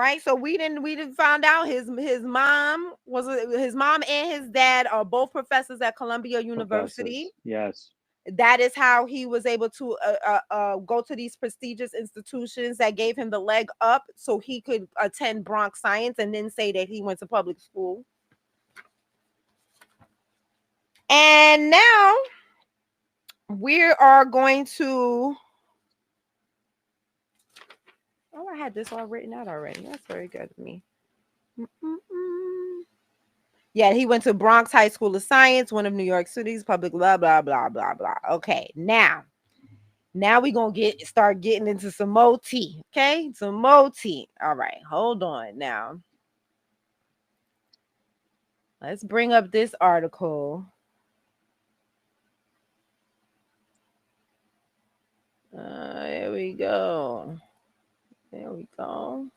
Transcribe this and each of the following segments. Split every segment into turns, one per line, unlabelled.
right? So we didn't find out his mom and his dad are both professors at Columbia University.
Professors. Yes.
That is how he was able to go to these prestigious institutions that gave him the leg up so he could attend Bronx Science and then say that he went to public school. And now we are going to, oh, I had this all written out already. That's very good of me. Yeah, he went to Bronx High School of Science, one of New York City's public, blah, blah, blah, blah, blah. Okay, now we're going to start getting into some more tea, okay? Some more tea. All right, hold on now. Let's bring up this article. Here we go. There we go.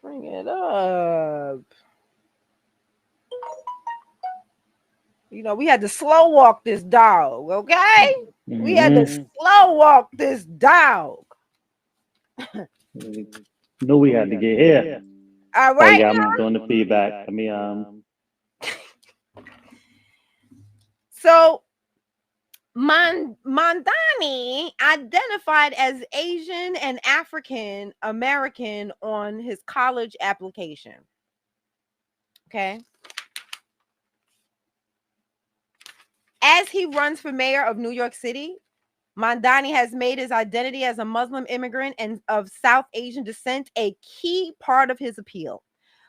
Bring it up. You know, we had to slow walk this dog, okay? Mm-hmm. We had to slow walk this dog.
Knew we had to get here.
All right.
Oh, yeah, I'm doing the feedback.
So, Mandami identified as Asian and African American on his college application. Okay. As he runs for mayor of New York City, Mandani has made his identity as a Muslim immigrant and of South Asian descent a key part of his appeal.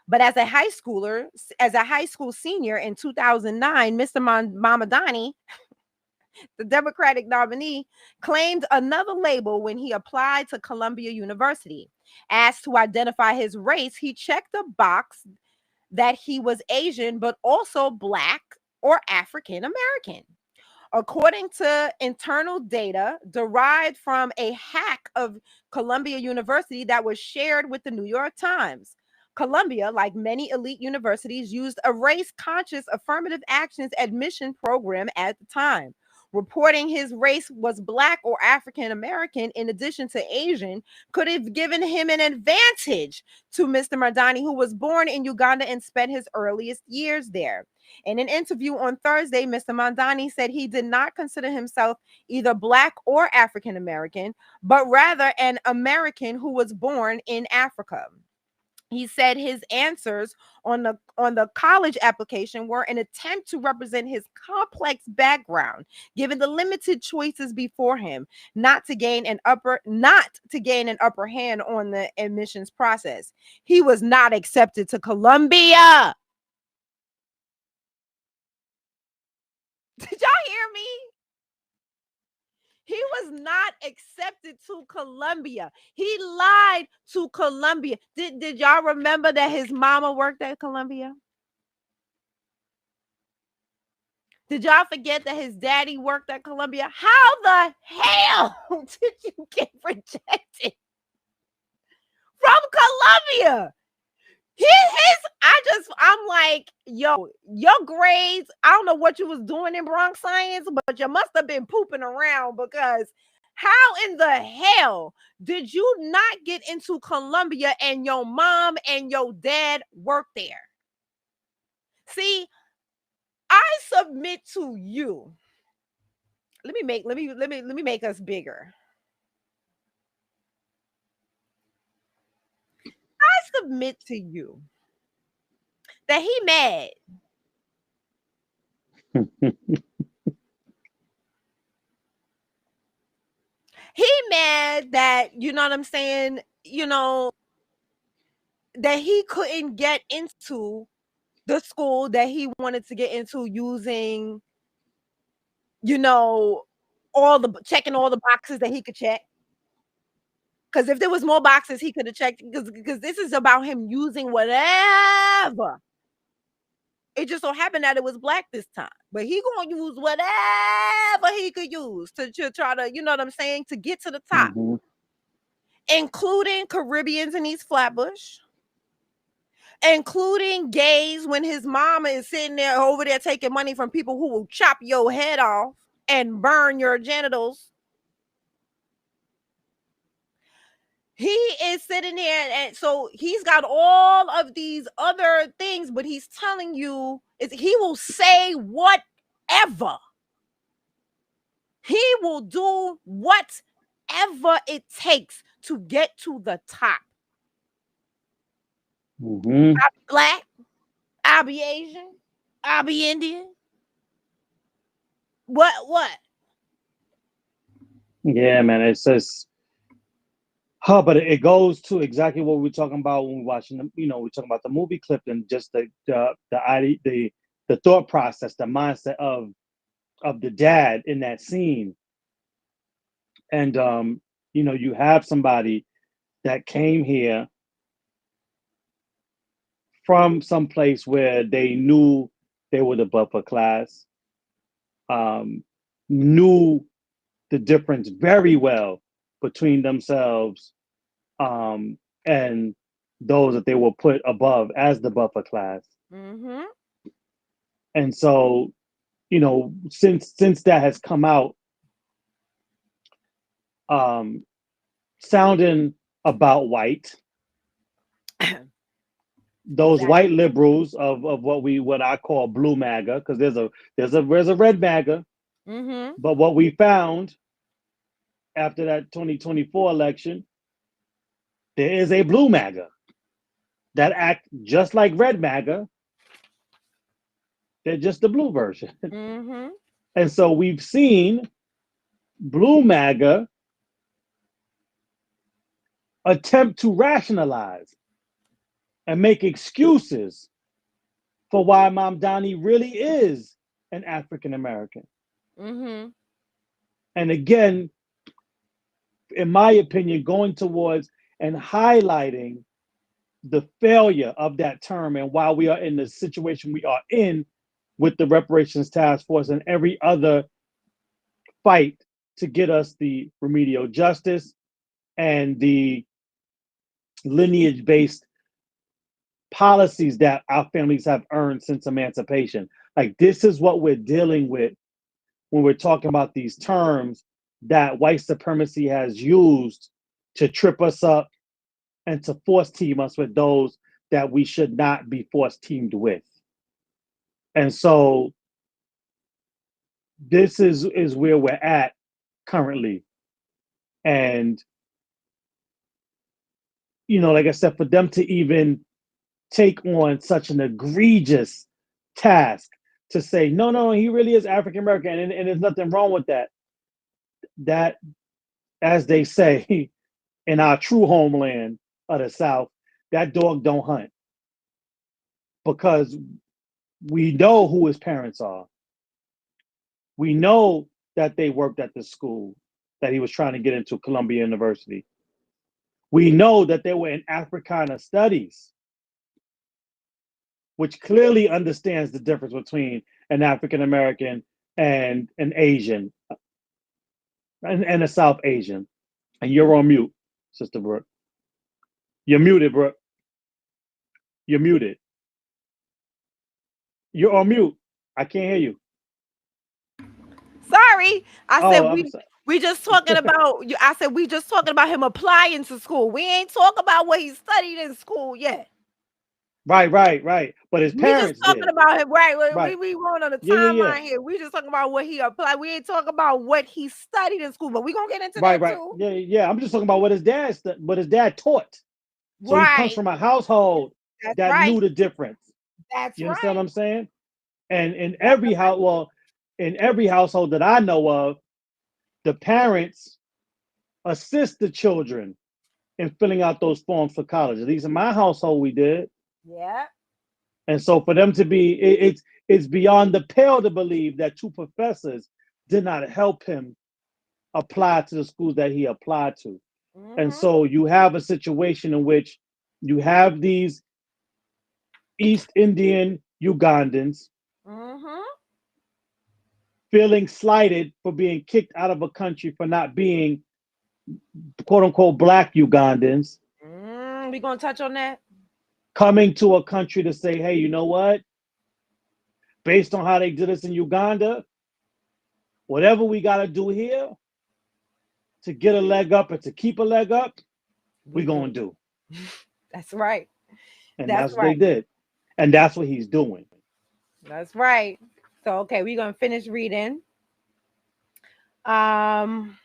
But as a high school senior in 2009, Mr. Mandani, the Democratic nominee, claimed another label when he applied to Columbia University. Asked to identify his race, he checked the box that he was Asian, but also Black or African American. According to internal data derived from a hack of Columbia University that was shared with the New York Times, Columbia, like many elite universities, used a race-conscious affirmative actions admission program at the time. Reporting his race was Black or African American in addition to Asian could have given him an advantage to Mr. Mandani, who was born in Uganda and spent his earliest years there. In an interview on Thursday, Mr. Mandani said he did not consider himself either Black or African American, but rather an American who was born in Africa. He said his answers on the college application were an attempt to represent his complex background, given the limited choices before him, not to gain an upper hand on the admissions process. He was not accepted to Columbia. Did y'all hear me? He was not accepted to Columbia. He lied to Columbia. Did y'all remember that his mama worked at Columbia? Did y'all forget that his daddy worked at Columbia? How the hell did you get rejected from Columbia? I'm like, yo, your grades, I don't know what you was doing in Bronx Science, but you must have been pooping around, because how in the hell did you not get into Columbia and your mom and your dad work there? See, I submit to you. Let me make us bigger. I submit to you that he mad. He mad that, you know what I'm saying, that he couldn't get into the school that he wanted to get into using, checking all the boxes that he could check. Because if there was more boxes he could have checked, because this is about him using whatever. It just so happened that it was Black this time, but he gonna use whatever he could use to try to, you know what I'm saying, to get to the top, including Caribbeans in East Flatbush, including gays when his mama is sitting there over there taking money from people who will chop your head off and burn your genitals. He is sitting there, and so he's got all of these other things, but he's telling you is he will say whatever. He will do whatever it takes to get to the top.
Mm-hmm.
I'll be black, I'll be Asian, I'll be Indian. What?
Yeah, man. It's just, but it goes to exactly what we are talking about when we're watching the, we're talking about the movie clip and just the thought process, the mindset of the dad in that scene. And you have somebody that came here from some place where they knew they were the buffer class, knew the difference very well between themselves and those that they were put above as the buffer class.
Mm-hmm.
And so, since that has come out, sounding about white, those
Exactly.
white liberals of what I call blue MAGA, because there's a red MAGA,
Mm-hmm.
but what we found after that 2024 election, there is a blue MAGA that act just like red MAGA. They're just the blue version.
Mm-hmm.
And so we've seen blue MAGA attempt to rationalize and make excuses for why Mandami really is an African American.
Mm-hmm.
And again, in my opinion, going towards and highlighting the failure of that term and why we are in the situation we are in with the reparations task force and every other fight to get us the remedial justice and the lineage based policies that our families have earned since emancipation. Like, this is what we're dealing with when we're talking about these terms that white supremacy has used to trip us up and to force team us with those that we should not be force teamed with. And so this is where we're at currently. And like I said, for them to even take on such an egregious task to say, no, he really is African American, and there's nothing wrong with that. That, as they say in our true homeland of the South, that dog don't hunt, because we know who his parents are. We know that they worked at the school that he was trying to get into, Columbia University. We know that they were in Africana studies, which clearly understands the difference between an African American and an Asian and a South Asian. And you're on mute, Sister Brooke. You're muted, Brooke. You're muted. You're on mute. I can't hear you.
Sorry, I said
Oh, I'm sorry.
we just talking about. I said we just talking about him applying to school. We ain't talking about what he studied in school yet.
Right. But his
We just
parents
talking
did.
about him, right?
Right.
We going on the
Yeah.
timeline here. We just talking about what he applied. We ain't talking about what he studied in school, but we gonna get into that
Right.
too.
Yeah. I'm just talking about what his dad taught. So he comes
Right.
from a household
That's
that
right.
knew the difference.
That's
You understand what
right.
I'm saying? And
That's
in every household that I know of, the parents assist the children in filling out those forms for college. At least in my household, we did.
yeah.
And so for them to be, it's beyond the pale to believe that two professors did not help him apply to the schools that he applied to. And
Mm-hmm.
so you have a situation in which you have these East Indian Ugandans
Mm-hmm.
feeling slighted for being kicked out of a country for not being quote unquote black Ugandans,
We gonna touch on that.
coming to a country to say, hey, you know what? Based on how they did us in Uganda, whatever we got to do here to get a leg up and to keep a leg up, we gonna do.
That's right.
And
That's
that's what they
right.
did. And that's what he's doing.
That's right. So okay, we're gonna finish reading. Um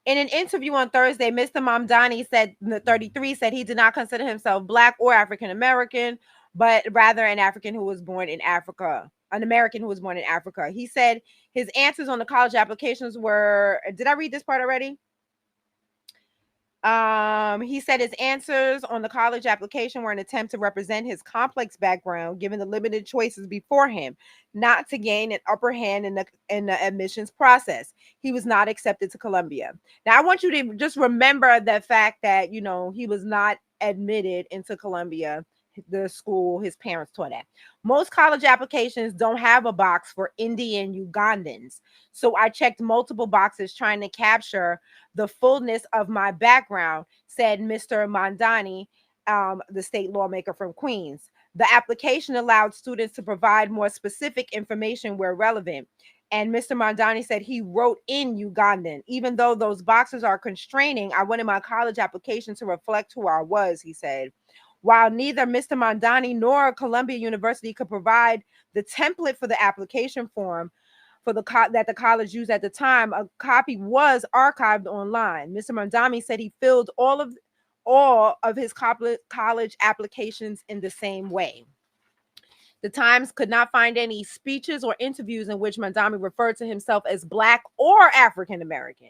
In an interview on Thursday, Mr. Mamdani said, the 33 said he did not consider himself Black or African American, but rather an African who was born in Africa, an American who was born in Africa. He said his answers on the college applications were, did I read this part already? He said his answers on the college application were an attempt to represent his complex background, given the limited choices before him, not to gain an upper hand in the admissions process. He was not accepted to Columbia. Now, I want you to just remember the fact that he was not admitted into Columbia, the school his parents taught at. Most college applications don't have a box for Indian Ugandans, so I checked multiple boxes trying to capture the fullness of my background, said Mr. Mandani, the state lawmaker from Queens. The application allowed students to provide more specific information where relevant. And Mr. Mandani said he wrote in Ugandan. Even though those boxes are constraining, I wanted my college application to reflect who I was, he said. While neither Mr. Mandani nor Columbia University could provide the template for the application form, that the college used at the time, a copy was archived online. Mr. Mandami said he filled all of his college applications in the same way. The Times could not find any speeches or interviews in which Mandami referred to himself as Black or African American.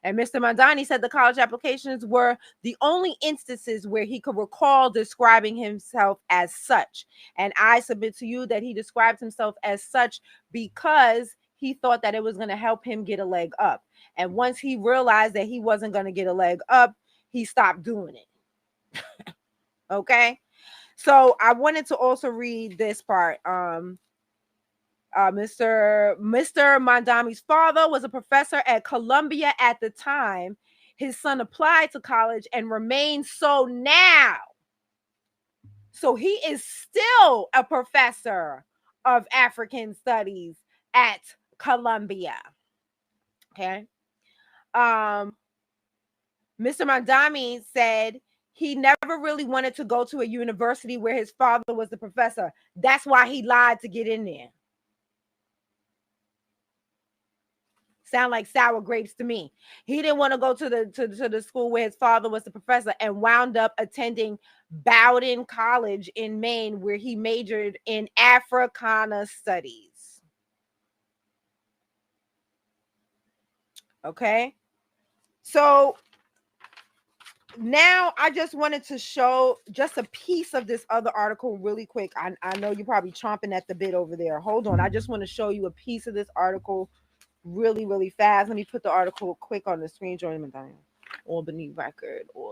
And Mr. Mandani said the college applications were the only instances where he could recall describing himself as such. And I submit to you that he described himself as such because he thought that it was going to help him get a leg up. And once he realized that he wasn't going to get a leg up, he stopped doing it. Okay. So I wanted to also read this part. Mr. Mandami's father was a professor at Columbia at the time. His son applied to college and remains so now. So he is still a professor of African studies at Columbia. Okay. Mr. Mandami said he never really wanted to go to a university where his father was the professor. That's why he lied to get in there. Sound like sour grapes to me. He didn't want to go to the school where his father was the professor and wound up attending Bowdoin College in Maine, where he majored in Africana studies. Okay. So now I just wanted to show just a piece of this other article really quick. I know you're probably chomping at the bit over there. Hold on. I just want to show you a piece of this article really, really fast. Let me put the article quick on the screen. Join me, Diane. Albany record. Here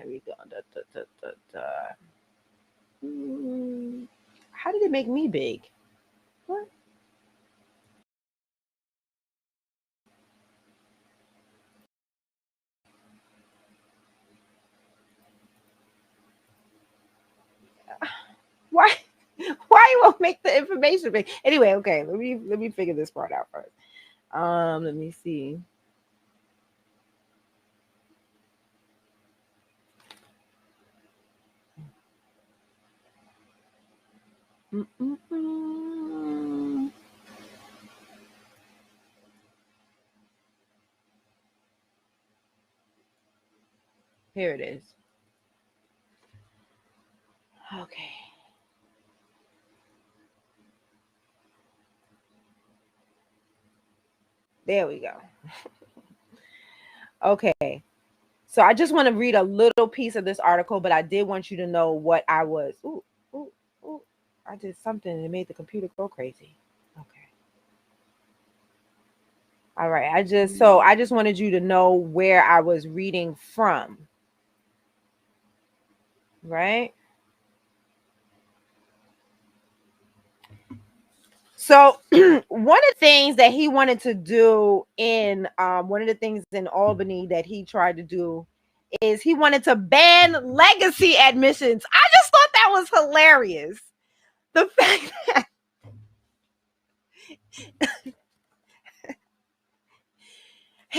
we go. How did it make me big? What? Why? Why you won't make the information big? Anyway, okay. Let me figure this part out first. Let me see. Here it is. Okay. There we go. Okay. So I just want to read a little piece of this article, but I did want you to know what I was. Ooh. I did something that made the computer go crazy. Okay. All right. I just wanted you to know where I was reading from. Right? So one of the things that he wanted to do in one of the things in Albany that he tried to do is he wanted to ban legacy admissions. I just thought that was hilarious. The fact that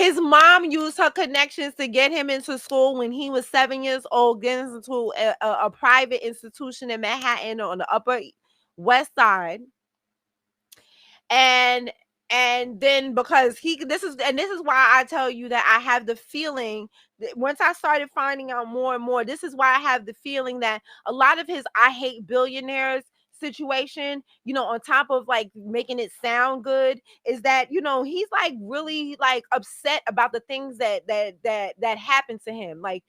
His mom used her connections to get him into school when he was 7 years old, getting into a private institution in Manhattan on the Upper West Side. And then because this is why I tell you that I have the feeling that once I started finding out more and more, this is why I have the feeling that a lot of his I hate billionaires situation, on top of like making it sound good, is that he's like really like upset about the things that happened to him, like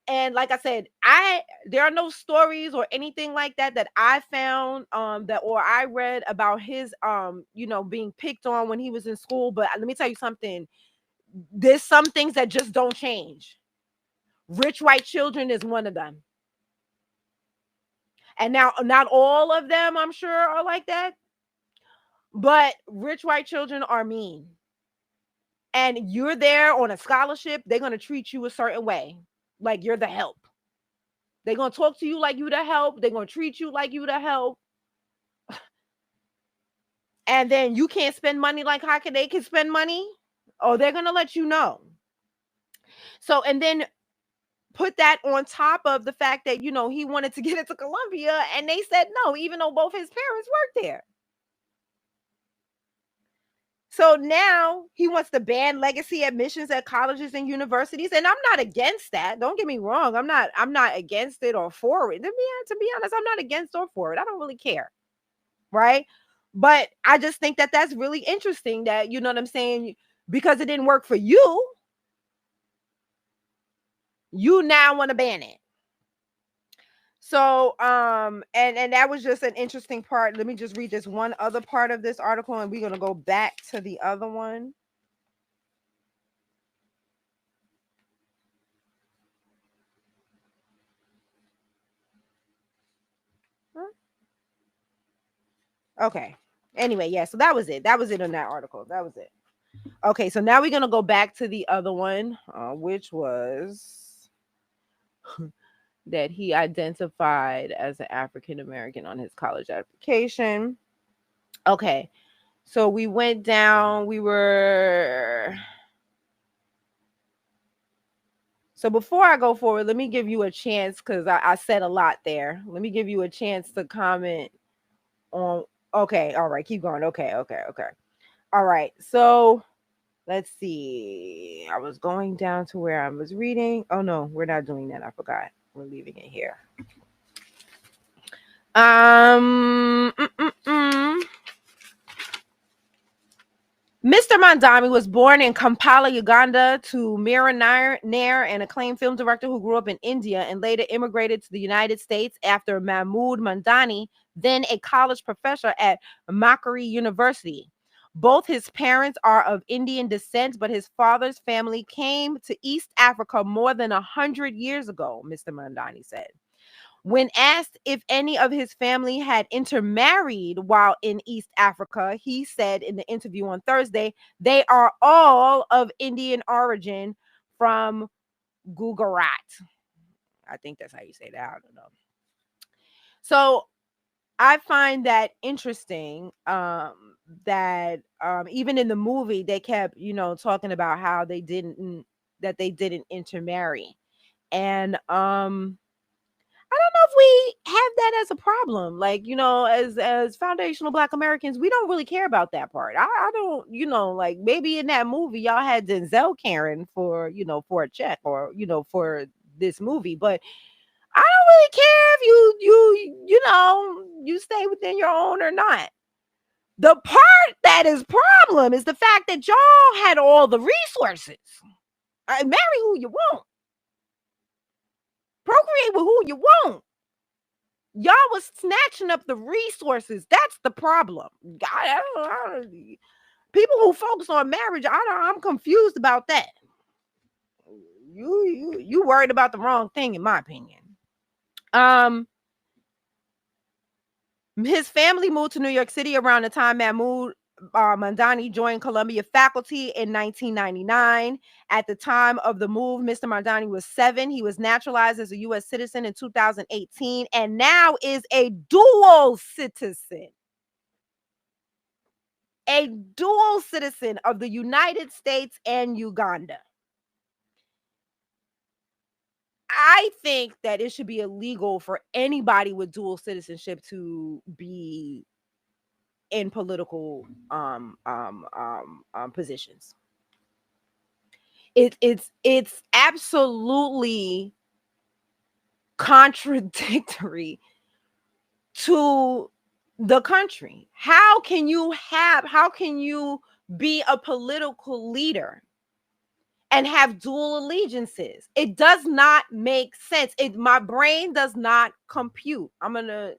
and like I said, there are no stories or anything like that I found that or I read about his being picked on when he was in school. But let me tell you something. There's some things that just don't change. Rich white children is one of them. And now not all of them, I'm sure, are like that. But rich white children are mean. And you're there on a scholarship, they're going to treat you a certain way. Like you're the help. They're going to talk to you like you the help. They're going to treat you like you the help. And then you can't spend money like how they can spend money. Oh, they're going to let you know. So, and then put that on top of the fact that, he wanted to get into Columbia and they said no, even though both his parents worked there. So now he wants to ban legacy admissions at colleges and universities, and I'm not against that. Don't get me wrong. I'm not against it or for it. To be honest, I'm not against or for it. I don't really care, right? But I just think that that's really interesting. That you know what I'm saying, because it didn't work for you. You now want to ban it. So, and that was just an interesting part. Let me just read this one other part of this article, and we're gonna go back to the other one. Okay. Anyway, yeah, so that was it. That was it on that article. That was it. Okay, so now we're going to go back to the other one, which was that he identified as an African American on his college application. Okay, so we went down. So before I go forward, let me give you a chance because I said a lot there. Let me give you a chance to comment on. Okay, all right, keep going. Okay. All right, so let's see. I was going down to where I was reading. Oh no, we're not doing that. I forgot. We're leaving it here. Mr. Mandami was born in Kampala, Uganda, to Mira Nair, an acclaimed film director who grew up in India and later immigrated to the United States after Mahmood Mandani, then a college professor at Macquarie University. Both his parents are of Indian descent, but his father's family came to East Africa more than 100 years ago, Mr. Mandani said. When asked if any of his family had intermarried while in East Africa, he said in the interview on Thursday, they are all of Indian origin from Gujarat. I think that's how you say that. I don't know. So I find that interesting that even in the movie, they kept, talking about how they didn't intermarry. And I don't know if we have that as a problem. Like, as foundational Black Americans, we don't really care about that part. I don't, like maybe in that movie y'all had Denzel caring for, for a check or, for this movie, but I don't really care if you stay within your own or not. The part that is problem is the fact that y'all had all the resources. Marry who you want. Procreate with who you want. Y'all was snatching up the resources. That's the problem. People who focus on marriage, I'm confused about that. You worried about the wrong thing, in my opinion. His family moved to New York City around the time Mahmood Mandani joined Columbia faculty in 1999. At the time of the move, Mr. Mandani was 7. He was naturalized as a U.S. citizen in 2018 and now is a dual citizen. a dual citizen of the United States and Uganda. I think that it should be illegal for anybody with dual citizenship to be in political positions. It's absolutely contradictory to the country. How can you be a political leader and have dual allegiances? It does not make sense. My brain does not compute. I'm gonna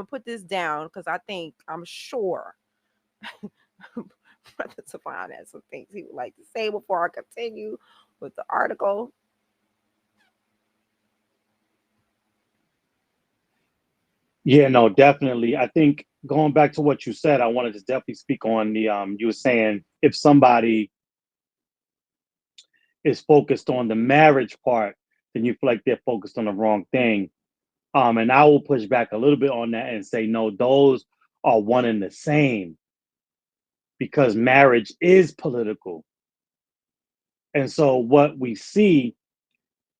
put this down because I'm sure Brother Zohran has some things he would like to say before I continue with the article.
Yeah, no, definitely. I think going back to what you said, I wanted to definitely speak on the you were saying if somebody is focused on the marriage part, then you feel like they're focused on the wrong thing. And I will push back a little bit on that and say, no, those are one and the same because marriage is political. And so what we see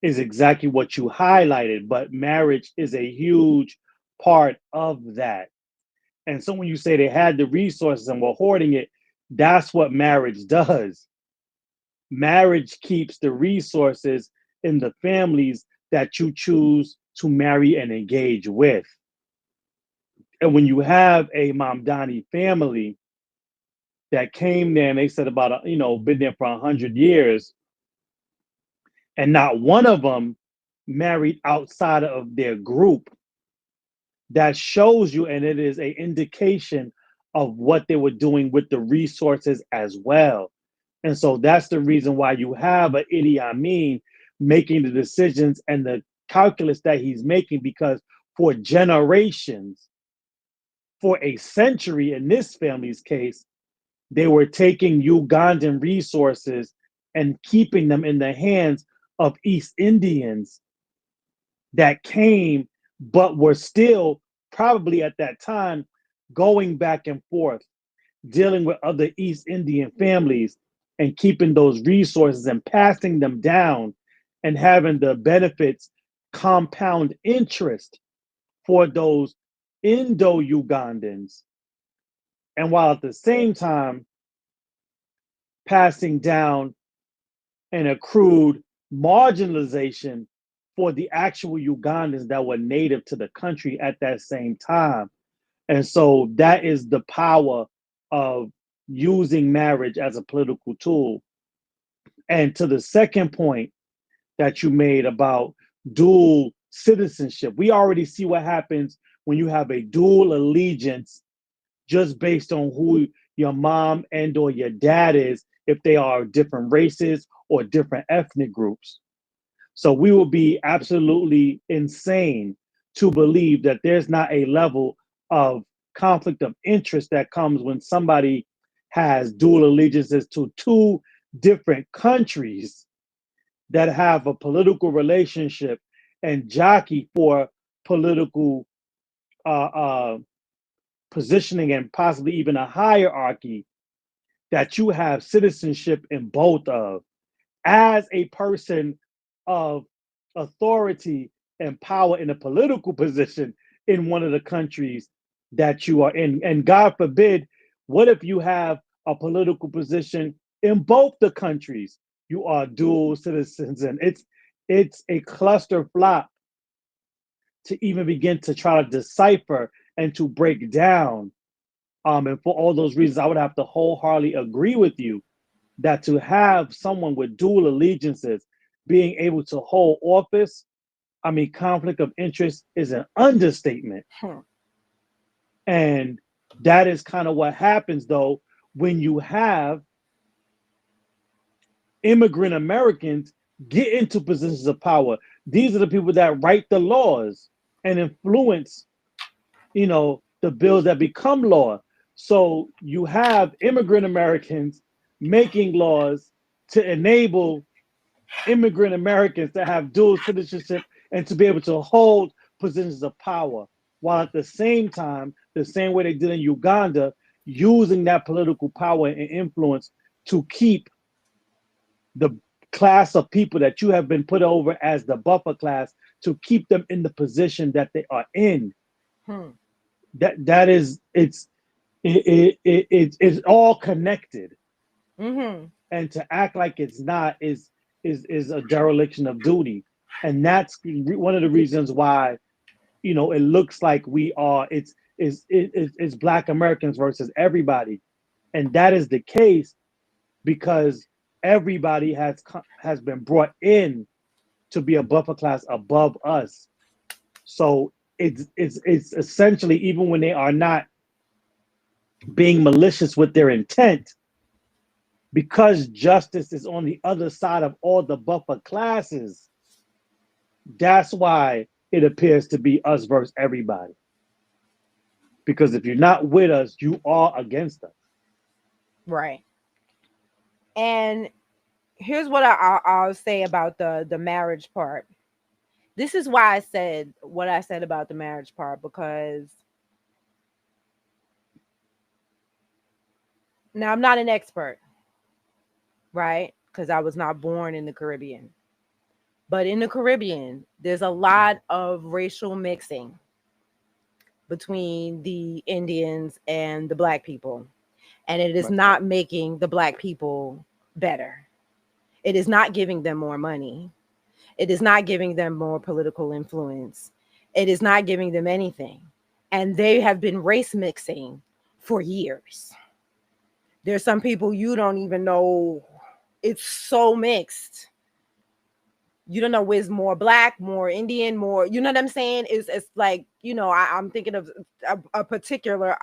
is exactly what you highlighted, but marriage is a huge part of that. And so when you say they had the resources and were hoarding it, that's what marriage does. Marriage keeps the resources in the families that you choose to marry and engage with. And when you have a Mamdani family that came there and they said about, been there for 100 years, and not one of them married outside of their group, that shows you, and it is an indication of what they were doing with the resources as well. And so that's the reason why you have an Idi Amin making the decisions and the calculus that he's making, because for generations, for a century in this family's case, they were taking Ugandan resources and keeping them in the hands of East Indians that came, but were still probably at that time going back and forth, dealing with other East Indian families and keeping those resources and passing them down and having the benefits compound interest for those Indo Ugandans. And while at the same time passing down an accrued marginalization for the actual Ugandans that were native to the country at that same time. And so that is the power of using marriage as a political tool. And to the second point that you made about dual citizenship, we already see what happens when you have a dual allegiance just based on who your mom and or your dad is, if they are different races or different ethnic groups. So we will be absolutely insane to believe that there's not a level of conflict of interest that comes when somebody has dual allegiances to two different countries that have a political relationship and jockey for political positioning and possibly even a hierarchy, that you have citizenship in both of. As a person of authority and power in a political position in one of the countries that you are in. And God forbid, what if you have a political position in both the countries? You are dual citizens, and it's a cluster flop to even begin to try to decipher and to break down. And for all those reasons, I would have to wholeheartedly agree with you that to have someone with dual allegiances being able to hold office, I mean, conflict of interest is an understatement. And that is kind of what happens, though, when you have immigrant Americans get into positions of power. These are the people that write the laws and influence, the bills that become law. So you have immigrant Americans making laws to enable immigrant Americans to have dual citizenship and to be able to hold positions of power. While at the same time, the same way they did in Uganda, using that political power and influence to keep the class of people that you have been put over as the buffer class, to keep them in the position that they are in.
Hmm.
That is, it's all connected,
Mm-hmm.
and to act like it's not is a dereliction of duty, and that's one of the reasons why, it looks like we are it's Black Americans versus everybody, and that is the case because everybody has been brought in to be a buffer class above us. So it's essentially, even when they are not being malicious with their intent, because justice is on the other side of all the buffer classes, that's why it appears to be us versus everybody. Because if you're not with us, you are against us.
Right. And here's what I'll say about the marriage part. This is why I said what I said about the marriage part, because now I'm not an expert, right? Because I was not born in the Caribbean. But in the Caribbean, there's a lot of racial mixing between the Indians and the Black people. And it is
Right.
not making the Black people better. It is not giving them more money. It is not giving them more political influence. It is not giving them anything. And they have been race mixing for years. There's some people you don't even know. It's so mixed. You don't know where's more Black, more Indian, more, you know what I'm saying? It's like, I'm thinking of a particular,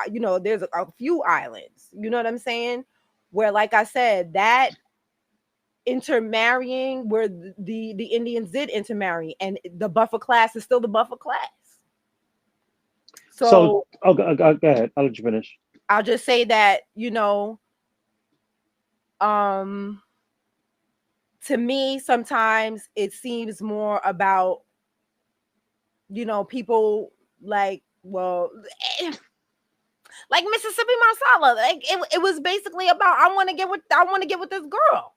there's a few islands, you know what I'm saying? Where, like I said, that intermarrying, where the Indians did intermarry, and the buffer class is still the buffer class.
So,
So
go ahead. I'll let you finish.
I'll just say that, um, to me, sometimes it seems more about, people like, well, like Mississippi Masala. Like it was basically about, I want to get with this girl.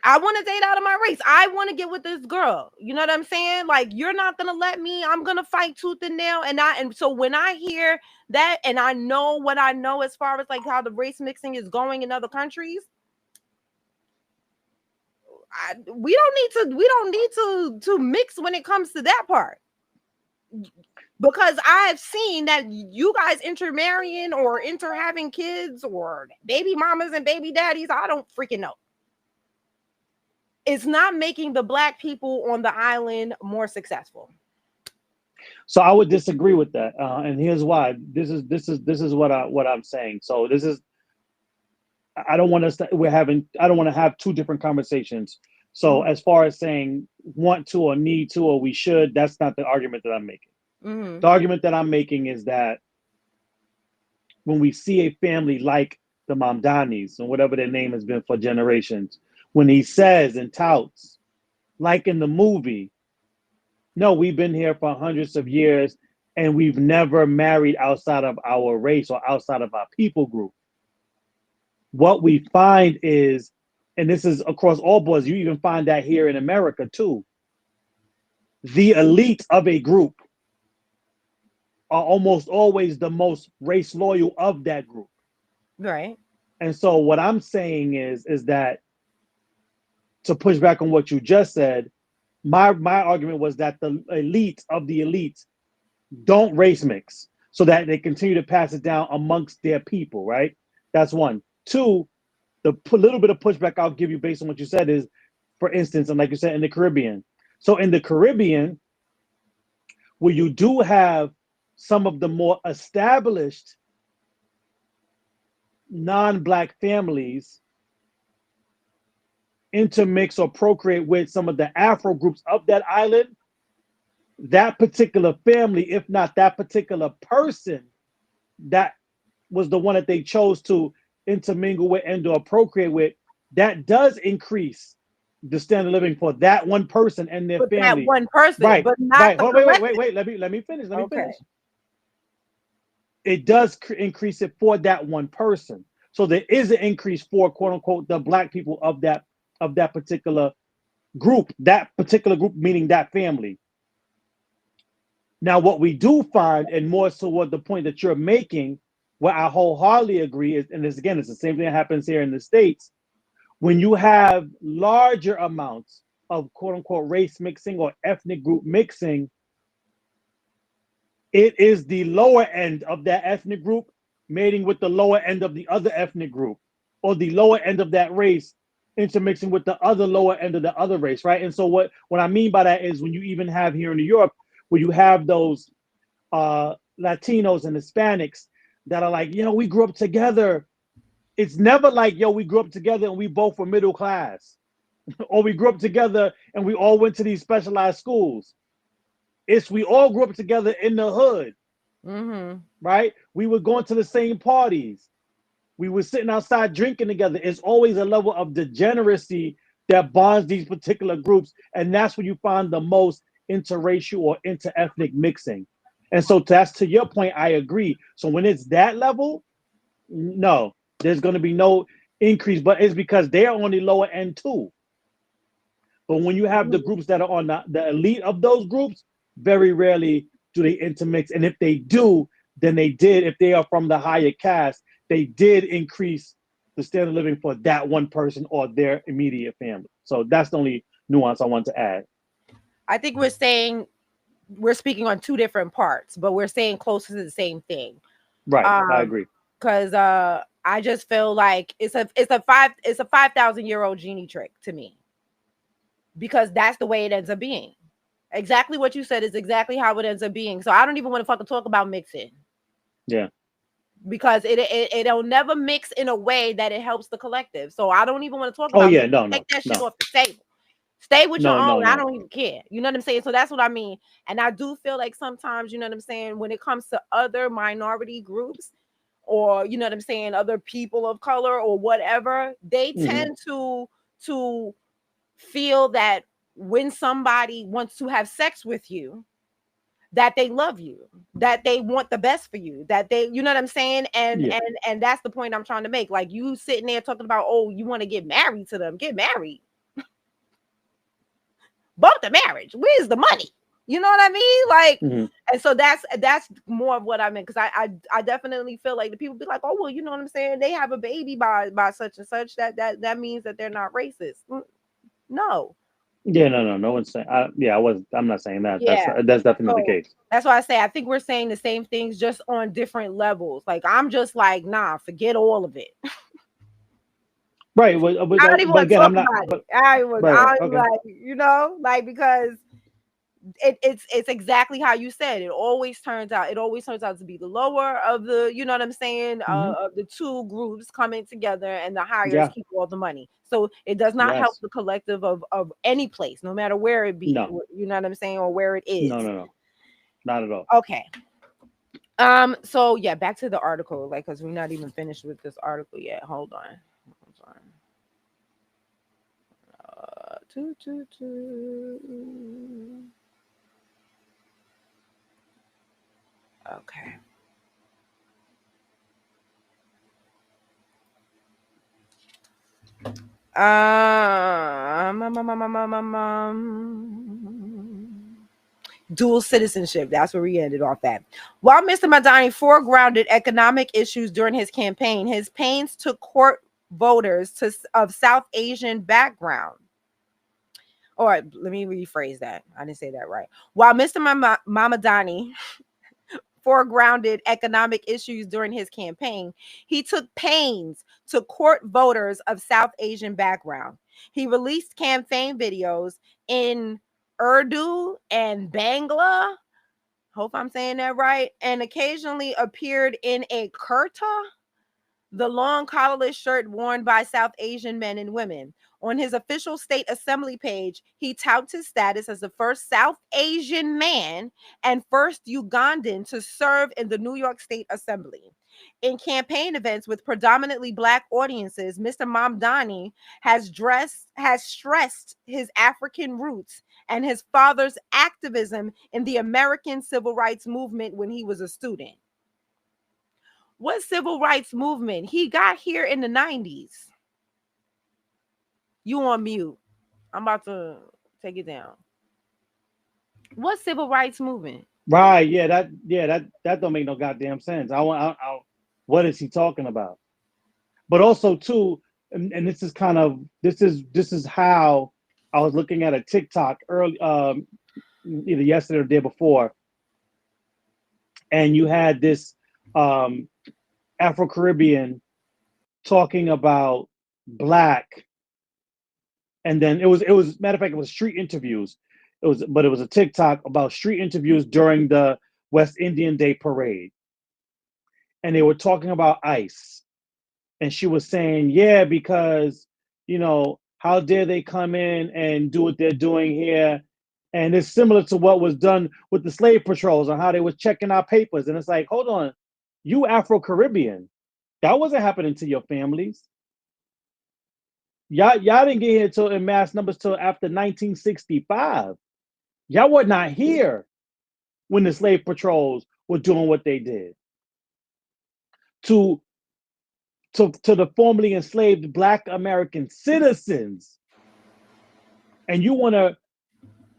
I want to date out of my race. I want to get with this girl. You know what I'm saying? Like, you're not gonna let me. I'm gonna fight tooth and nail. And so when I hear that, and I know what I know as far as like how the race mixing is going in other countries, we don't need to mix when it comes to that part. Because I've seen that you guys intermarrying or inter having kids or baby mamas and baby daddies, I don't freaking know. It's not making the Black people on the island more successful.
So I would disagree with that, and here's why. This is what I'm saying. So this is, I don't want us to we're having I don't want to have two different conversations. So
Mm-hmm.
as far as saying want to or need to or we should, that's not the argument that I'm making.
Mm-hmm.
The argument that I'm making is that when we see a family like the Mamdanis and whatever their name has been for generations, when he says and touts, like in the movie, no, we've been here for hundreds of years and we've never married outside of our race or outside of our people group. What we find is, and this is across all boards, you even find that here in America too, the elite of a group are almost always the most race loyal of that group.
Right.
And so what I'm saying is that, to push back on what you just said, my argument was that the elite of the elites don't race mix so that they continue to pass it down amongst their people, right? That's one. Two, the little bit of pushback I'll give you based on what you said is, for instance, and like you said, in the Caribbean. So in the Caribbean, where you do have some of the more established non-Black families intermix or procreate with some of the Afro groups of that island, that particular family, if not that particular person, that was the one that they chose to intermingle with and or procreate with, that does increase the standard of living for that one person and their
But that
family.
one person,
Right,
but not
right.
the
Hold, wait, wait,
collective.
wait, wait. Let me finish. Let me
Okay.
finish. it does increase it for that one person. So there is an increase for quote unquote the black people of that particular group, meaning that family. Now, what we do find, and more so what the point that you're making, what I wholeheartedly agree is, and this again, it's the same thing that happens here in the States, when you have larger amounts of quote unquote race mixing or ethnic group mixing, it is the lower end of that ethnic group mating with the lower end of the other ethnic group, or the lower end of that race intermixing with the other lower end of the other race, right? And so what I mean by that is when you even have here in New York, where you have those Latinos and Hispanics that are like, we grew up together. It's never like, we grew up together and we both were middle class, or we grew up together and we all went to these specialized schools. It's we all grew up together in the hood, right? We were going to the same parties. We were sitting outside drinking together. It's always a level of degeneracy that bonds these particular groups. And that's where you find the most interracial or interethnic mixing. And so that's to your point, I agree. So when it's that level, no, there's going to be no increase, but it's because they're on the lower end too. But when you have the groups that are on the elite of those groups, very rarely do they intermix. And if they do, then they did, if they are from the higher caste, they did increase the standard of living for that one person or their immediate family. So that's the only nuance I want to add.
I think we're speaking on two different parts, but we're saying close to the same thing.
Right, I agree.
Because I just feel like it's a 5,000-year-old genie trick to me, because that's the way it ends up being. Exactly what you said is exactly how it ends up being. So I don't even want to fucking talk about mixing.
Yeah.
Because it'll never mix in a way that it helps the collective. So I don't even want to talk about.
Oh yeah, no,
take that shit off the table. Stay with your own.
No.
I don't even care. You know what I'm saying? So that's what I mean. And I do feel like sometimes, you know what I'm saying, when it comes to other minority groups, or you know what I'm saying, other people of color or whatever, they tend to feel that when somebody wants to have sex with you, that they love you, that they want the best for you, that they, you know what I'm saying? And that's the point I'm trying to make. Like, you sitting there talking about, oh, you want to get married to them, get married. Both the marriage, where's the money? You know what I mean? Like, and so that's more of what I meant, because I definitely feel like the people be like, oh, well, you know what I'm saying, they have a baby by such and such, that means that they're not racist. No.
Yeah, no one's saying. I'm not saying that.
Yeah.
That's definitely not the
So
case.
that's why I say I think we're saying the same things, just on different levels. Like, I'm just like, nah, forget all of it.
Right.
I don't even want to
again,
talk
I'm not.
about
But,
it. I was
okay.
like, you know, like, because it's exactly how you said. It always turns out to be the lower of the, you know what I'm saying, of the two groups coming together, and the hires keep all the money. So it does not help the collective of any place, no matter where it be.
No.
You know what I'm saying, or where it is.
No, not at all.
Okay. So yeah, back to the article, like, because we're not even finished with this article yet. Hold on. Okay. Dual citizenship. That's where we ended off at. While Mr. Mandami foregrounded economic issues during his campaign, his pains to court voters of South Asian background. All right, let me rephrase that. I didn't say that right. While Mr. Mamdani foregrounded economic issues during his campaign, he took pains to court voters of South Asian background. He released campaign videos in Urdu and Bangla, hope I'm saying that right, and occasionally appeared in a kurta, the long collarless shirt worn by South Asian men and women. On his official state assembly page, he touts his status as the first South Asian man and first Ugandan to serve in the New York State Assembly. In campaign events with predominantly Black audiences, Mr. Mamdani has stressed his African roots and his father's activism in the American civil rights movement when he was a student. What civil rights movement? He got here in the 90s. You on mute. I'm about to take it down. What civil rights movement?
Right? That don't make no goddamn sense. What is he talking about? But also too, and this is kind of this is how I was looking at a TikTok early, either yesterday or the day before, and you had this Afro Caribbean talking about black, and then it was matter of fact it was street interviews. It was a TikTok about street interviews during the West Indian Day parade, and they were talking about ICE, and she was saying, yeah, because how dare they come in and do what they're doing here, and it's similar to what was done with the slave patrols and how they was checking our papers, and it's like, hold on, you Afro-Caribbean, that wasn't happening to your families. Y'all didn't get here till in mass numbers till after 1965. Y'all were not here when the slave patrols were doing what they did to to the formerly enslaved Black American citizens, and you want to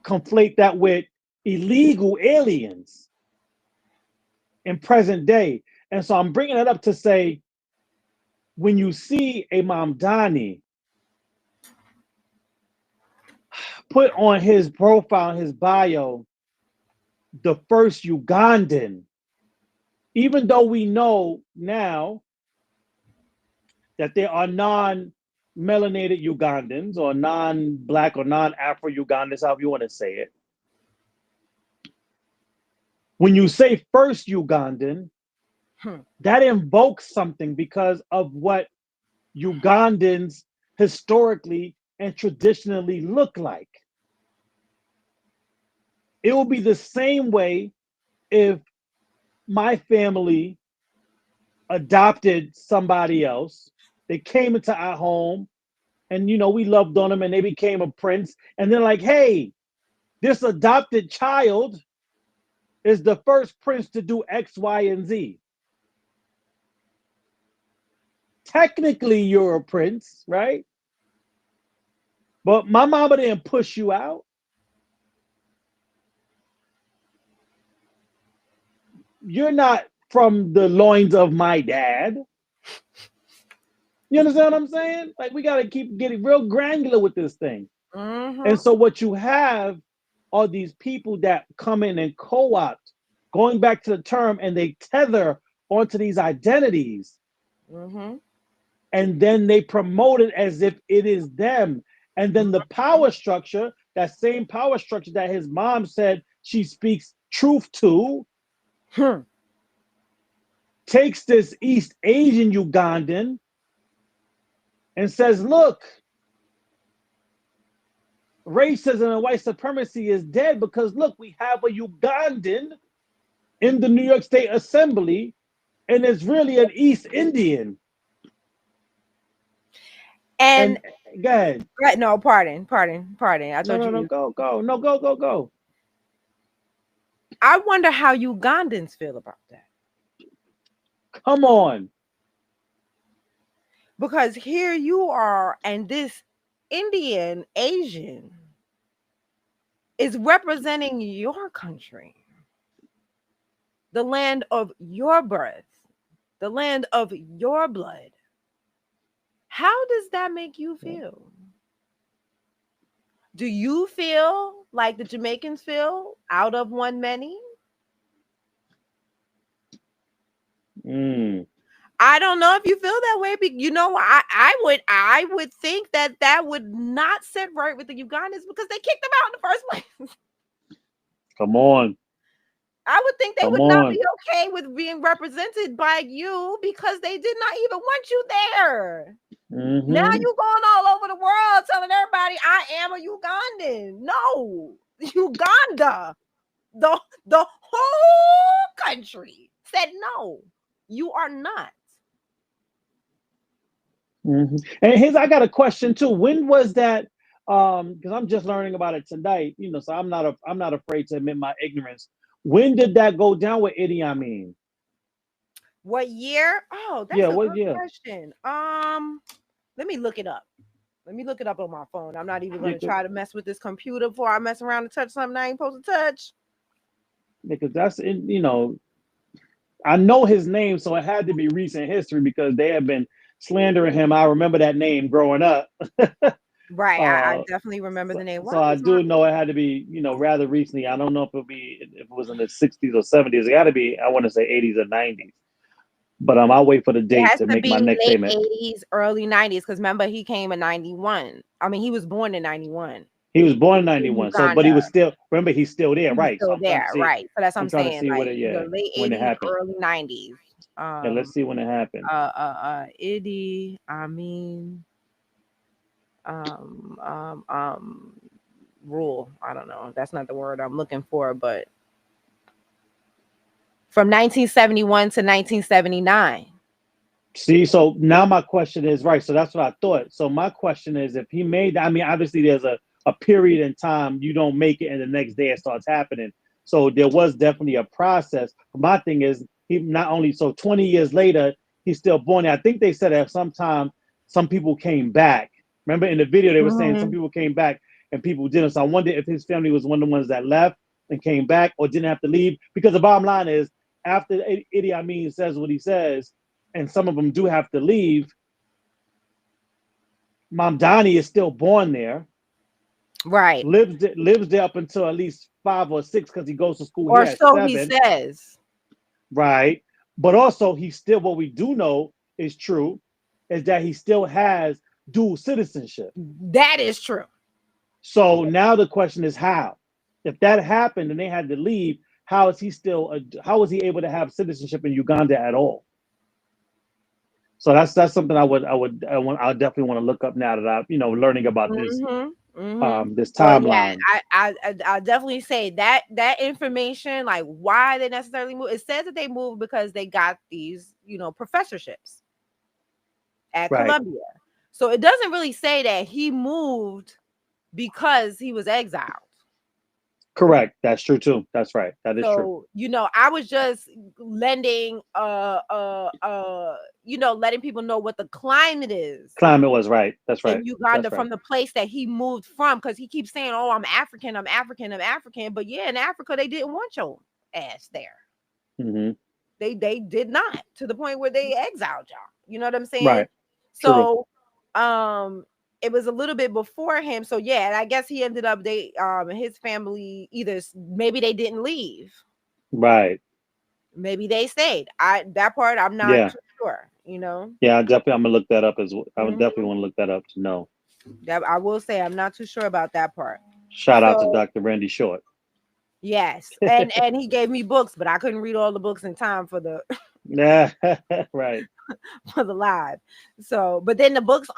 conflate that with illegal aliens in present day. And so I'm bringing it up to say, when you see a Mamdani put on his profile, his bio, the first Ugandan, even though we know now that there are non-melanated Ugandans or non-Black or non-Afro Ugandans, however you want to say it. When you say first Ugandan, that invokes something because of what Ugandans historically and traditionally look like. It will be the same way if my family adopted somebody else. They came into our home and we loved on them and they became a prince. And they're like, hey, this adopted child is the first prince to do X, Y, and Z. Technically, you're a prince, right? But my mama didn't push you out. You're not from the loins of my dad. You understand what I'm saying? Like, we got to keep getting real granular with this thing.
Mm-hmm.
And so what you have are these people that come in and co-opt, going back to the term, and they tether onto these identities.
Mm-hmm.
And then they promote it as if it is them. And then the power structure, that same power structure that his mom said she speaks truth to, takes this East Asian Ugandan and says, look, racism and white supremacy is dead because, look, we have a Ugandan in the New York State Assembly, and it's really an East Indian.
And
go ahead.
No, pardon. I thought
No, go. No, go.
I wonder how Ugandans feel about that.
Come on.
Because here you are, and this Indian Asian is representing your country, the land of your birth, the land of your blood. How does that make you feel? Do you feel like the Jamaicans feel, out of one many? I don't know if you feel that way, but I would think that would not sit right with the Ugandans because they kicked them out in the first place.
Come on.
I would think they would not be okay with being represented by you because they did not even want you there.
Mm-hmm.
Now you going all over the world telling everybody I am a Ugandan. No, Uganda, the whole country said no, you are not.
Mm-hmm. And I got a question too. When was that? Because I'm just learning about it tonight. So I'm not afraid to admit my ignorance. When did that go down with Idi Amin?
What year? Oh, that's
Yeah,
a
what
good
year?
question. Let me look it up. Let me look it up on my phone. I'm not even going to
Because
try to mess with this computer before I mess around and touch something I ain't supposed to touch.
that's in, I know his name, so it had to be recent history because they have been slandering him. I remember that name growing up.
Right. I
uh,
definitely remember the name.
so
Why
I
is my
do know it had to be, rather recently. I don't know if it was in the 60s or 70s. It got to be, I want to say 80s or 90s. But I'll wait for the
It
date
has
to
to
make my
be
next
late
statement.
80s, early 90s, because remember he came in 91. I mean, he was born in 91
He was born in
in
91. So, but
Uganda.
he was still, remember, he's still there,
He was
right? So
still there, right? So that's what I'm
I'm trying to
saying.
see what
Like
it,
either
yeah,
late
when it
80s,
happened.
early 90s.
Yeah, let's see when it happened.
Idi Amin um um um rule. I don't know. That's not the word I'm looking for, but from 1971 to 1979.
See, so now my question is right. So that's what I thought. So my question is, if he made, I mean, obviously there's a period in time you don't make it, and the next day it starts happening. So there was definitely a process. My thing is, he not only so 20 years later he's still born there. I think they said that sometime some people came back. Remember in the video they were saying some
Mhm.
people came back and people didn't. So I wonder if his family was one of the ones that left and came back or didn't have to leave. Because the bottom line is, after Idi Amin says what he says and some of them do have to leave, Mamdani is still born there,
Right.
lives there up until at least 5 or 6 because he goes to school
Or
here at
so he
7,
says.
right? But also, he still, what we do know is true, is that he still has dual citizenship.
That is true.
So now the question is how? If that happened and they had to leave, how is he still? How is he able to have citizenship in Uganda at all? So that's something I definitely want to look up now that I learning about this
Mhm. Mhm.
this
So yeah,
timeline.
I definitely say that information, like why they necessarily move. It says that they moved because they got these, professorships at
Right.
Columbia. So it doesn't really say that he moved because he was exiled.
Correct. That's true too. That's right. That is true.
So, I was just lending letting people know what the climate is
Climate was right. That's right.
in Uganda
That's right.
from the place that he moved from, because he keeps saying, "Oh, I'm African, I'm African, I'm African." But yeah, in Africa, they didn't want your ass there.
Hmm.
They did not, to the point where they exiled y'all. You know what I'm saying?
Right. True.
So, it was a little bit before him. So yeah, and I guess he ended up his family either maybe they didn't leave,
Right.
maybe they stayed. That part I'm not
Yeah.
too sure. You know.
Yeah. I'm gonna look that up as well. I would definitely
Mhm.
want to look that up to know.
That I will say I'm not too sure about that part.
Shout out to
So
Dr. Randy Short.
yes, and he gave me books, but I couldn't read all the books in time for the
Yeah. Right.
for the live. So, but then the books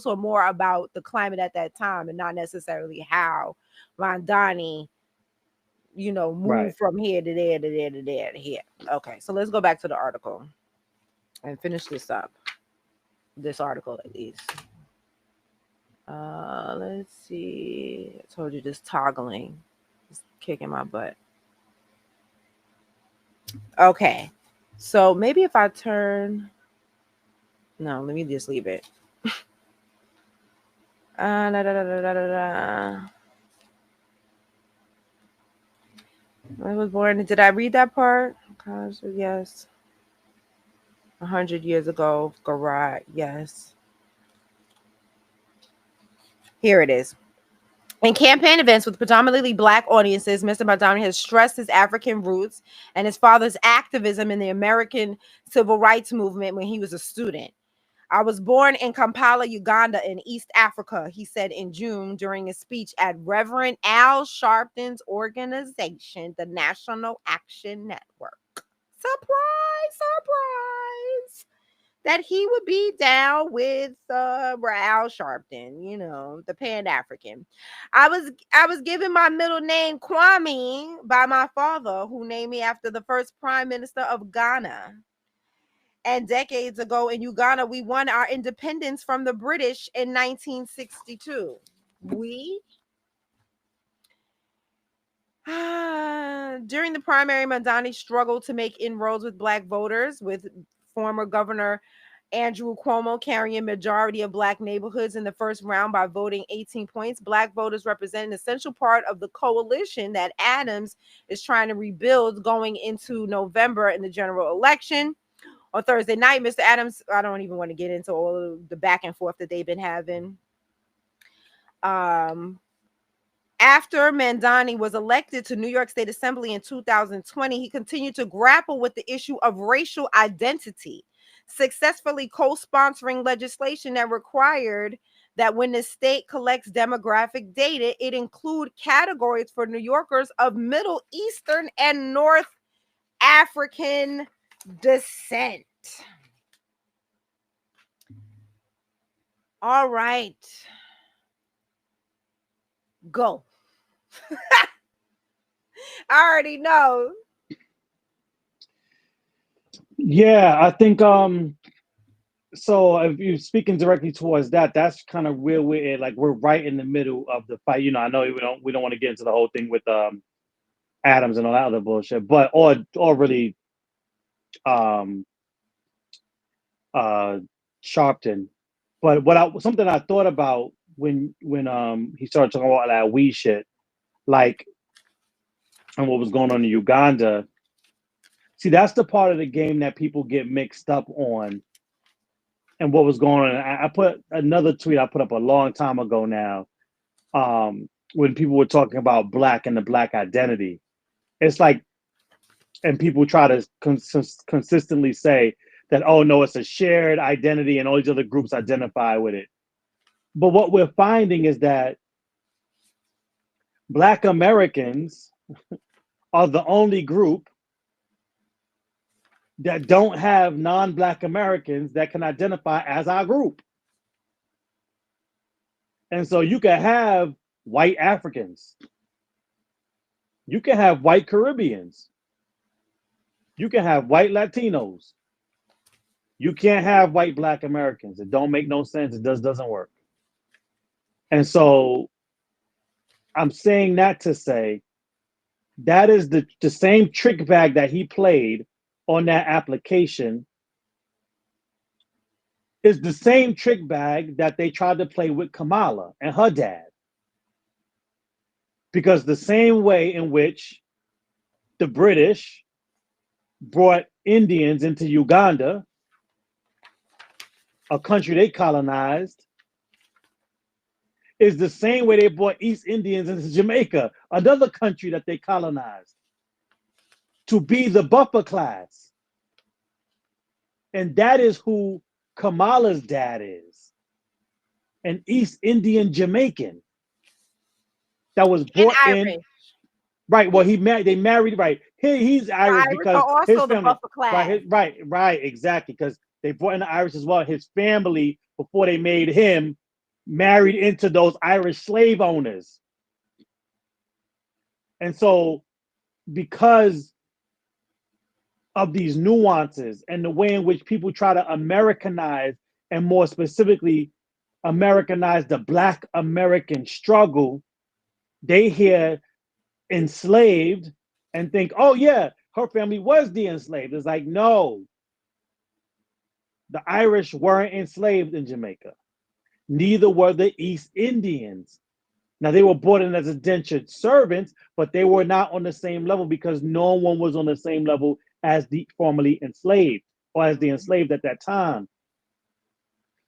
were more about the climate at that time and not necessarily how Mandani,
Right.
moved from here to there to there to there to here. Okay, so let's go back to the article and finish this up. This article at least. Let's see. I told you this toggling is kicking my butt. Okay. So maybe if I turn no, let me just leave it. Da, da, da, da, da, da, da. I was born. Did I read that part? Gosh, yes. 100 years ago, Garat. Yes. Here it is. In campaign events with predominantly Black audiences, Mr. Mandami has stressed his African roots and his father's activism in the American civil rights movement when he was a student. "I was born in Kampala, Uganda, in East Africa," he said in June during a speech at Reverend Al Sharpton's organization, the National Action Network. Surprise, surprise. That he would be down with Al Sharpton, the Pan African. I was given my middle name Kwame by my father, who named me after the first prime minister of Ghana. And decades ago in Uganda, we won our independence from the British in 1962. We During the primary, Mandani struggled to make inroads with black voters, with former Governor Andrew Cuomo carrying majority of black neighborhoods in the first round by voting 18 points. Black voters represent an essential part of the coalition that Adams is trying to rebuild going into November in the general election. On Thursday night, Mr. Adams, I don't even want to get into all of the back and forth that they've been having. After Mandani was elected to New York State Assembly in 2020, he continued to grapple with the issue of racial identity, successfully co-sponsoring legislation that required that when the state collects demographic data, it include categories for New Yorkers of Middle Eastern and North African descent. All right. Go. I already know.
Yeah, I think so if you're speaking directly towards that, that's kind of where we're at. Like we're right in the middle of the fight. You know, I know we don't want to get into the whole thing with Adams and all that other bullshit, but or really um uh Sharpton. But something I thought about when he started talking about that weed shit, like and what was going on in Uganda. See, that's the part of the game that people get mixed up on and what was going on. I put another tweet I put up a long time ago now, when people were talking about black and the black identity. It's like, and people try to consistently say that, oh no, it's a shared identity and all these other groups identify with it. But what we're finding is that Black Americans are the only group that don't have non-Black Americans that can identify as our group. And so you can have white Africans, you can have white Caribbeans, you can have white Latinos. You can't have white Black Americans. It don't make no sense. It doesn't work. And so I'm saying that to say that is the same trick bag that he played on that application is the same trick bag that they tried to play with Kamala and her dad. Because the same way in which the British brought Indians into Uganda, a country they colonized, is the same way they brought East Indians into Jamaica, another country that they colonized, to be the buffer class. And that is who Kamala's dad is, an East Indian Jamaican that was
And
brought in.
Irish.
Right. Well, they married. Right. He's Irish
Irish
because
are
his
also the
family.
buffer class.
Right. Exactly. Because they brought in the Irish as well. His family, before they made him, married into those Irish slave owners. And so, because of these nuances and the way in which people try to Americanize, and more specifically, Americanize the Black American struggle, they hear enslaved and think, oh yeah, her family was the enslaved. It's like, no, the Irish weren't enslaved in Jamaica. Neither were the East Indians. Now they were brought in as indentured servants, but they were not on the same level because no one was on the same level as the formerly enslaved or as the enslaved at that time.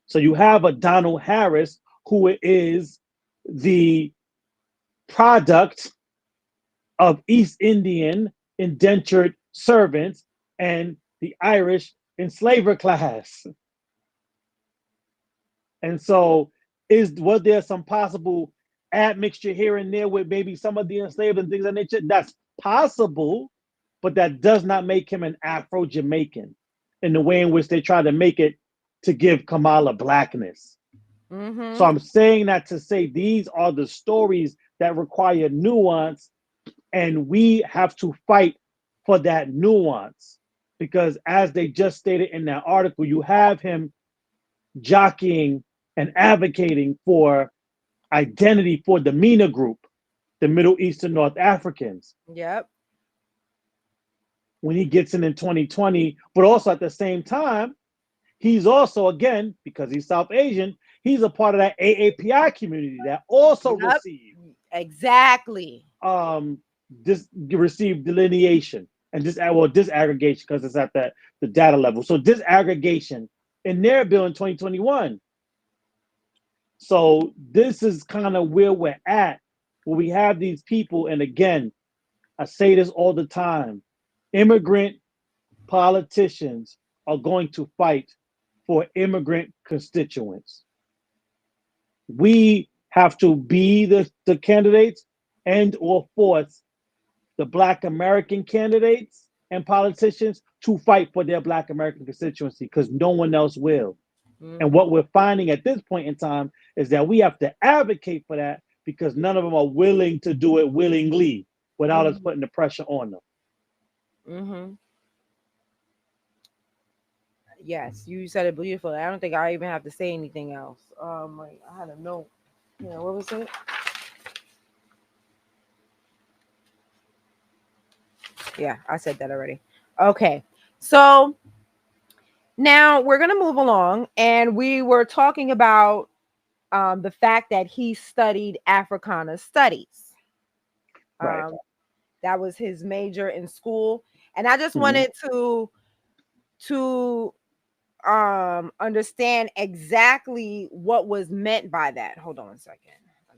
So you have a Donald Harris who is the product of East Indian indentured servants and the Irish enslaver class. And so was there some possible admixture here and there with maybe some of the enslaved and things of nature? That's possible, but that does not make him an Afro-Jamaican in the way in which they try to make it to give Kamala blackness.
Mm-hmm.
So I'm saying that to say these are the stories that require nuance, and we have to fight for that nuance. Because as they just stated in that article, you have him jockeying and advocating for identity for the MENA group. the Middle Eastern North Africans
Yep.
when he gets in 2020. But also at the same time, he's also, again, because he's South Asian, he's a part of that AAPI community that also
Yep.
received
Exactly.
received delineation and disaggregation because it's at the data level. So disaggregation in their bill in 2021. So this is kind of where we're at, where we have these people, and again, I say this all the time: immigrant politicians are going to fight for immigrant constituents. We have to be the candidates and or force the Black American candidates and politicians to fight for their Black American constituency because no one else will. And what we're finding at this point in time is that we have to advocate for that because none of them are willing to do it willingly without us putting the pressure on them.
Mm-hmm. Yes, you said it beautifully. I don't think I even have to say anything else. Like I had a note. Yeah, what was it? Yeah, I said that already. Okay, so now we're gonna move along, and we were talking about the fact that he studied Africana studies.
Right.
That was his major in school, and I just wanted to understand exactly what was meant by that. Hold on a second. I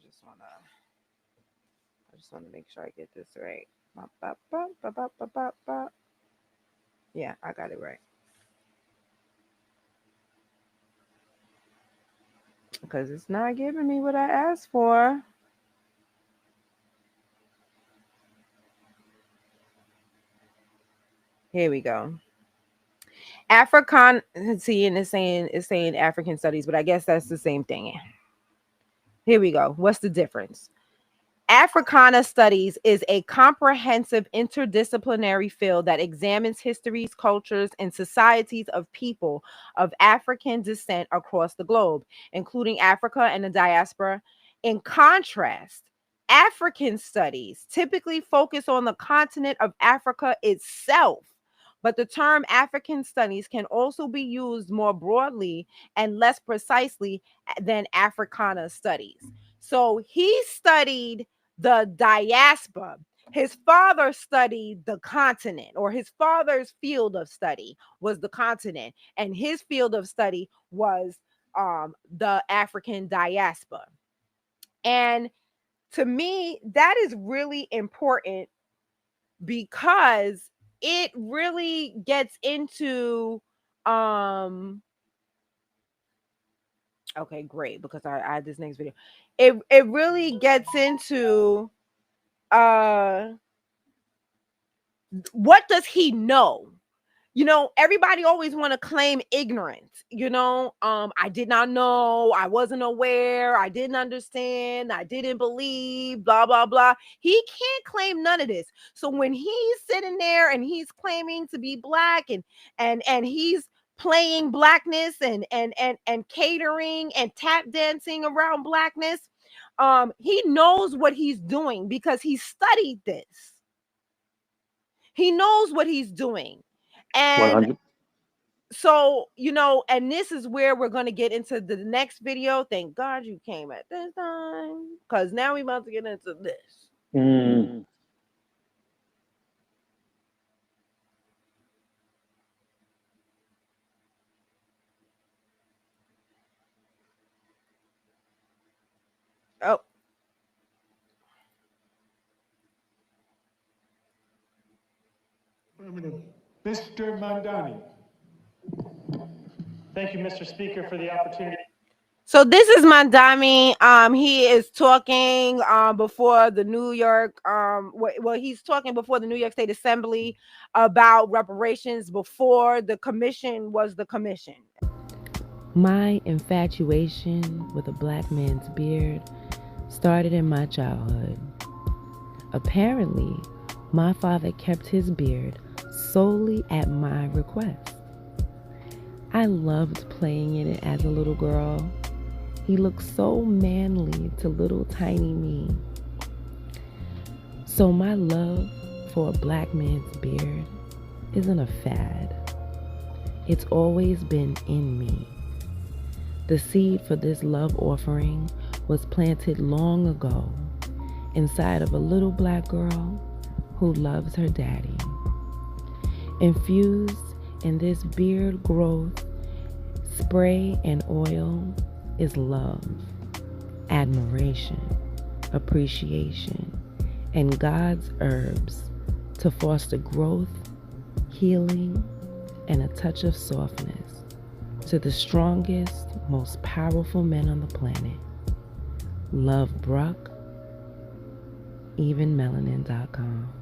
just want to make sure I get this right. Yeah, I got it right. Because it's not giving me what I asked for. Here we go. African, see, and it's saying African studies, but I guess that's the same thing. Here we go. What's the difference? Africana studies is a comprehensive interdisciplinary field that examines histories, cultures, and societies of people of African descent across the globe, including Africa and the diaspora. In contrast, African studies typically focus on the continent of Africa itself, but the term African studies can also be used more broadly and less precisely than Africana studies. So he studied the diaspora. His father studied the continent, or his father's field of study was the continent, and his field of study was the African diaspora. And to me, that is really important because it really gets into okay, great, because I had this next video. It really gets into what does he know? You know, everybody always want to claim ignorance. You know, I did not know, I wasn't aware, I didn't understand, I didn't believe, blah blah blah. He can't claim none of this. So when he's sitting there and he's claiming to be Black and he's playing Blackness and catering and tap dancing around Blackness, he knows what he's doing because he studied this. He knows what he's doing. And
100.
so, you know, and this is where we're going to get into the next video. Thank God you came at this time, because now we're about to get into this. Oh,
Mr. Mandami. Thank you, Mr. Speaker, for the opportunity.
so this is Mandami. He is talking before the New York he's talking before the New York State Assembly about reparations before the commission was the commission.
My infatuation with a Black man's beard started in my childhood. Apparently, my father kept his beard solely at my request. I loved playing in it as a little girl. He looked so manly to little tiny me. So my love for a black man's beard isn't a fad. It's always been in me. The seed for this love offering was planted long ago inside of a little black girl who loves her daddy. Infused in this beard growth, spray and oil is love, admiration, appreciation, and God's herbs to foster growth, healing, and a touch of softness to the strongest, most powerful men on the planet. Love Bruck, evenmelanin.com.